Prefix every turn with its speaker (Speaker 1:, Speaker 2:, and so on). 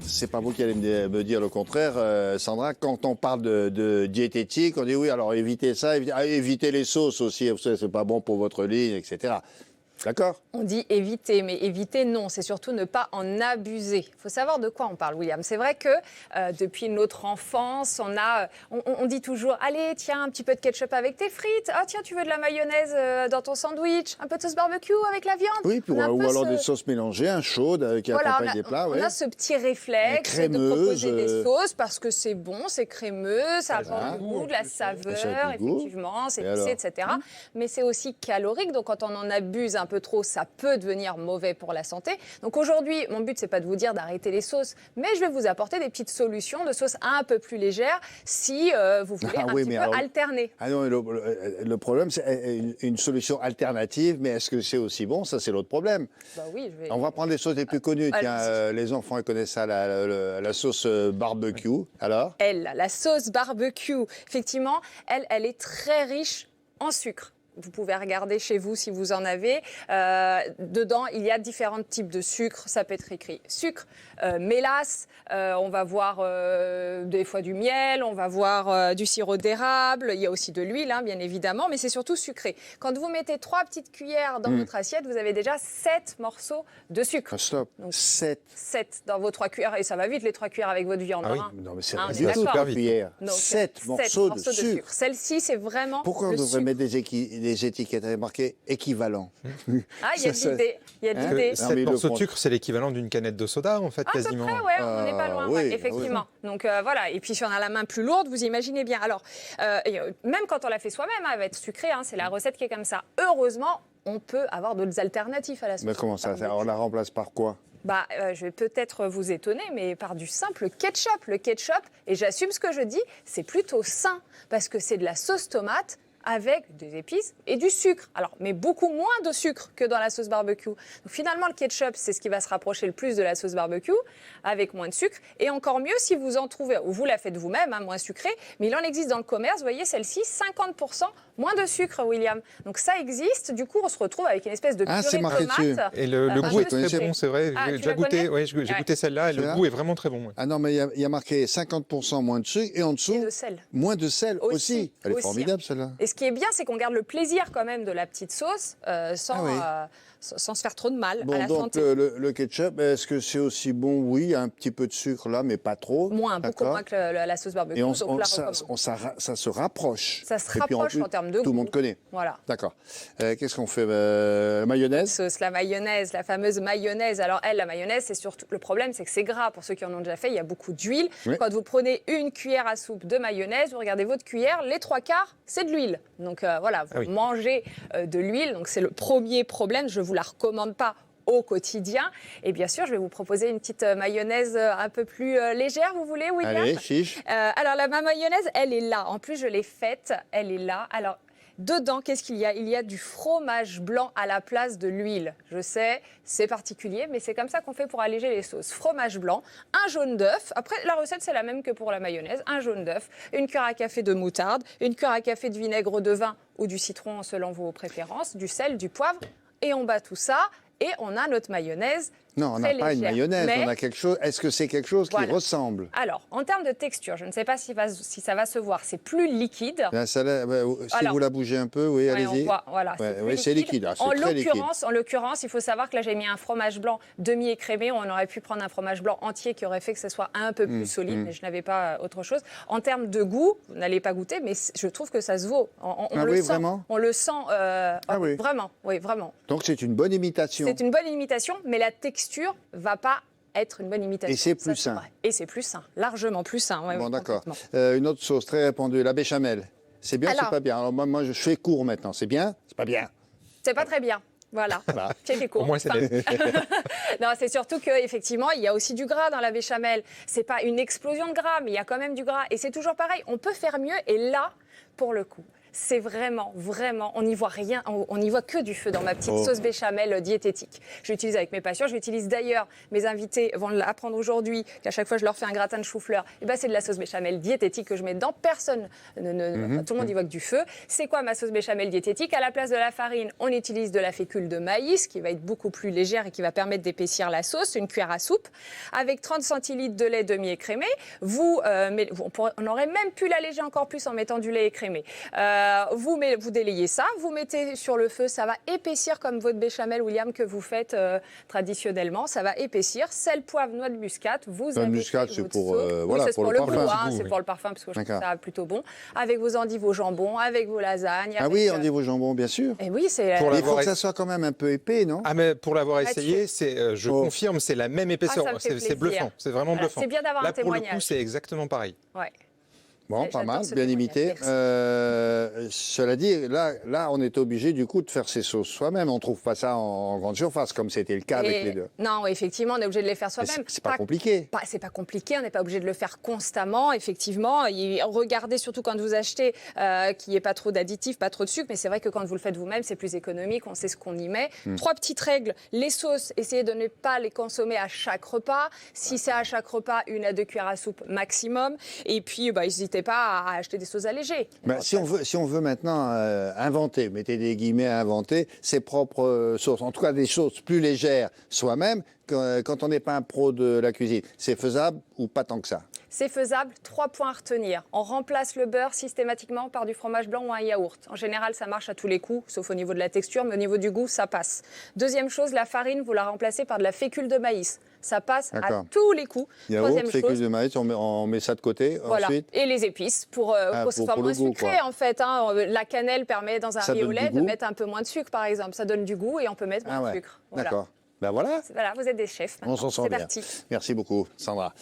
Speaker 1: C'est pas vous qui allez me dire le contraire, Sandra. Quand on parle de diététique, on dit oui, alors évitez ça, évitez les sauces aussi, vous savez, c'est pas bon pour votre ligne, etc. D'accord?
Speaker 2: On dit éviter, mais éviter, non, c'est surtout ne pas en abuser. Il faut savoir de quoi on parle, William. C'est vrai que depuis notre enfance, on dit toujours, allez, tiens, un petit peu de ketchup avec tes frites. Ah, tiens, tu veux de la mayonnaise dans ton sandwich, un peu de sauce barbecue avec la viande.
Speaker 1: Oui, ou alors des sauces mélangées, chaudes, qui accompagnent des plats.
Speaker 2: On a ce petit réflexe de proposer des sauces parce que c'est bon, c'est crémeux, ça apporte du goût, de la saveur, effectivement, c'est épicé, etc. Mais c'est aussi calorique, donc quand on en abuse un peu trop, ça peut devenir mauvais pour la santé. Donc aujourd'hui, mon but, c'est pas de vous dire d'arrêter les sauces, mais je vais vous apporter des petites solutions de sauces un peu plus légères si vous voulez alterner.
Speaker 1: Ah non, le problème, c'est une solution alternative, mais est-ce que c'est aussi bon? Ça, c'est l'autre problème.
Speaker 2: Bah oui,
Speaker 1: On va prendre les sauces les plus connues. Tiens, les enfants, ils connaissent ça, la sauce barbecue. Alors?
Speaker 2: La sauce barbecue, effectivement, elle est très riche en sucre. Vous pouvez regarder chez vous si vous en avez. Dedans, il y a différents types de sucre. Ça peut être écrit sucre, mélasse. On va voir des fois du miel. On va voir du sirop d'érable. Il y a aussi de l'huile, bien évidemment. Mais c'est surtout sucré. Quand vous mettez 3 petites cuillères dans votre assiette, vous avez déjà 7 morceaux de sucre.
Speaker 1: Stop. Donc, 7
Speaker 2: dans vos 3 cuillères. Et ça va vite, les 3 cuillères avec votre viande.
Speaker 1: Ah oui, non, mais c'est super vite. 7 morceaux de sucre.
Speaker 2: Celle-ci, c'est vraiment.
Speaker 1: Pourquoi on devrait mettre des étiquettes avec marqué équivalent?
Speaker 2: Ah, il y a de l'idée. Il y a de l'idée.
Speaker 3: 7 morceaux de sucre, c'est l'équivalent d'une canette de soda, en fait, quasiment.
Speaker 2: À peu près, on n'est pas loin, effectivement. Oui. Donc voilà, et puis si on a la main plus lourde, vous imaginez bien. Alors, même quand on la fait soi-même, elle va être sucrée, c'est la recette qui est comme ça. Heureusement, on peut avoir d'autres alternatives à la sauce.
Speaker 1: Mais comment ça? On la remplace par quoi?
Speaker 2: Je vais peut-être vous étonner, mais par du simple ketchup. Le ketchup, et j'assume ce que je dis, c'est plutôt sain, parce que c'est de la sauce tomate avec des épices et du sucre. Alors, mais beaucoup moins de sucre que dans la sauce barbecue. Donc, finalement, le ketchup, c'est ce qui va se rapprocher le plus de la sauce barbecue, avec moins de sucre. Et encore mieux si vous en trouvez, ou vous la faites vous-même, moins sucrée, mais il en existe dans le commerce. Vous voyez, celle-ci, 50% moins de sucre, William. Donc, ça existe. Du coup, on se retrouve avec une espèce de purée de tomate.
Speaker 3: Et le goût est très bon, c'est vrai. J'ai déjà goûté. J'ai goûté celle-là et le goût est vraiment très bon.
Speaker 1: Ah non, mais il y a marqué 50% moins de sucre et en dessous, moins de sel aussi. Elle est formidable, celle-là.
Speaker 2: Et ce qui est bien, c'est qu'on garde le plaisir quand même de la petite sauce sans se faire trop de mal à la santé.
Speaker 1: Donc le ketchup, est-ce que c'est aussi bon? Oui, un petit peu de sucre là, mais pas trop.
Speaker 2: Beaucoup moins que la sauce barbecue.
Speaker 1: Et ça se rapproche.
Speaker 2: Ça se rapproche en termes de goût.
Speaker 1: Tout le monde connaît.
Speaker 2: Voilà.
Speaker 1: D'accord. Qu'est-ce qu'on fait? Mayonnaise?
Speaker 2: La mayonnaise, la fameuse mayonnaise. Alors la mayonnaise, c'est surtout le problème, c'est que c'est gras. Pour ceux qui en ont déjà fait, il y a beaucoup d'huile. Oui. Quand vous prenez une cuillère à soupe de mayonnaise, vous regardez votre cuillère, les 3/4, c'est de l'huile. Donc vous mangez de l'huile. Donc c'est le premier problème. Je ne vous la recommande pas au quotidien. Et bien sûr, je vais vous proposer une petite mayonnaise un peu plus légère, vous voulez, William?
Speaker 1: Allez, chiche.
Speaker 2: Alors ma mayonnaise, elle est là. En plus, je l'ai faite. Elle est là. Alors, dedans, qu'est-ce qu'il y a? Il y a du fromage blanc à la place de l'huile. Je sais, c'est particulier, mais c'est comme ça qu'on fait pour alléger les sauces. Fromage blanc, un jaune d'œuf. Après, la recette, c'est la même que pour la mayonnaise. Un jaune d'œuf, une cuillère à café de moutarde, une cuillère à café de vinaigre de vin ou du citron selon vos préférences, du sel, du poivre. Et on bat tout ça et on a notre mayonnaise.
Speaker 1: Non, on n'a pas une mayonnaise, on a quelque chose. Est-ce que c'est quelque chose qui ressemble?
Speaker 2: Alors, en termes de texture, je ne sais pas si ça va se voir, c'est plus liquide.
Speaker 1: Si vous la bougez un peu, oui, allez-y.
Speaker 2: Voilà,
Speaker 1: c'est liquide.
Speaker 2: En l'occurrence, il faut savoir que là, j'ai mis un fromage blanc demi-écrémé. On aurait pu prendre un fromage blanc entier qui aurait fait que ce soit un peu plus solide, mais je n'avais pas autre chose. En termes de goût, vous n'allez pas goûter, mais je trouve que ça se vaut. On le sent. Vraiment? On le sent. Vraiment, oui, vraiment.
Speaker 1: Donc, c'est une bonne imitation.
Speaker 2: C'est une bonne imitation, mais la texture va pas être une bonne imitation.
Speaker 1: Et c'est plus sain.
Speaker 2: Et c'est plus sain, largement plus sain.
Speaker 1: Bon, d'accord. Une autre sauce très répandue, la béchamel. C'est bien, c'est pas bien? Alors moi, je fais court maintenant. C'est bien? C'est pas bien?
Speaker 2: C'est pas très bien. Voilà. Fait court.
Speaker 3: Au moins, c'est
Speaker 2: Non, c'est surtout qu'effectivement, il y a aussi du gras dans la béchamel. C'est pas une explosion de gras, mais il y a quand même du gras. Et c'est toujours pareil. On peut faire mieux. Et là, pour le coup, c'est vraiment, on n'y voit rien, on n'y voit que du feu dans ma petite sauce béchamel diététique. Je l'utilise avec mes patients, je l'utilise d'ailleurs, mes invités vont l'apprendre aujourd'hui, qu'à chaque fois je leur fais un gratin de chou-fleur, et ben c'est de la sauce béchamel diététique que je mets dedans, personne, tout le monde y voit que du feu. C'est quoi ma sauce béchamel diététique? À la place de la farine, on utilise de la fécule de maïs, qui va être beaucoup plus légère et qui va permettre d'épaissir la sauce, une cuillère à soupe, avec 30 centilitres de lait demi-écrémé. On aurait même pu l'alléger encore plus en mettant du lait écrémé. Vous délayez ça, vous mettez sur le feu, ça va épaissir comme votre béchamel, William, que vous faites traditionnellement. Ça va épaissir. Sel, poivre, noix de muscade. Vous
Speaker 1: noix de muscade, c'est pour, c'est pour le parfum.
Speaker 2: C'est pour le parfum, parce que je trouve ça plutôt bon. Avec vos endives au jambon, avec vos lasagnes.
Speaker 1: Ah oui, endives au jambon, bien sûr.
Speaker 2: Et oui, c'est.
Speaker 1: Il faut que ça soit quand même un peu épais, non?
Speaker 3: Ah, mais pour l'avoir essayé, je confirme, c'est la même épaisseur. C'est bluffant. C'est vraiment bluffant.
Speaker 2: C'est bien d'avoir un témoignage.
Speaker 3: Là, pour le coup, c'est exactement pareil.
Speaker 2: Ouais.
Speaker 1: Bon, pas mal, bien imité. Cela dit, là, on est obligé du coup de faire ses sauces soi-même. On ne trouve pas ça en grande surface, comme c'était le cas avec les deux.
Speaker 2: Non, effectivement, on est obligé de les faire soi-même.
Speaker 1: C'est pas compliqué.
Speaker 2: C'est pas compliqué, on n'est pas obligé de le faire constamment, effectivement. Regardez surtout quand vous achetez qu'il n'y ait pas trop d'additifs, pas trop de sucre. Mais c'est vrai que quand vous le faites vous-même, c'est plus économique, on sait ce qu'on y met. 3 petites règles. Les sauces, essayez de ne pas les consommer à chaque repas. Si c'est à chaque repas, 1 à 2 cuillères à soupe maximum. Et puis, n'hésitez pas à acheter des sauces allégées.
Speaker 1: Si on veut maintenant inventer, mettez des guillemets à inventer, ses propres sauces, en tout cas des choses plus légères soi-même, quand on n'est pas un pro de la cuisine, c'est faisable ou pas tant que ça?
Speaker 2: C'est faisable, 3 points à retenir. On remplace le beurre systématiquement par du fromage blanc ou un yaourt. En général, ça marche à tous les coups, sauf au niveau de la texture, mais au niveau du goût, ça passe. Deuxième chose, la farine, vous la remplacez par de la fécule de maïs. Ça passe à tous les coups.
Speaker 1: Yaourt, fécule de maïs, on met ça de côté.
Speaker 2: Voilà.
Speaker 1: Ensuite.
Speaker 2: Et les épices pour que ce soit moins sucré, en fait. La cannelle permet, dans un riz au lait, de mettre un peu moins de sucre, par exemple. Ça donne du goût et on peut mettre moins de sucre.
Speaker 1: Voilà. D'accord. Ben voilà.
Speaker 2: Voilà, vous êtes des chefs.
Speaker 1: On s'en sort bien.
Speaker 2: C'est parti.
Speaker 1: Merci beaucoup, Sandra.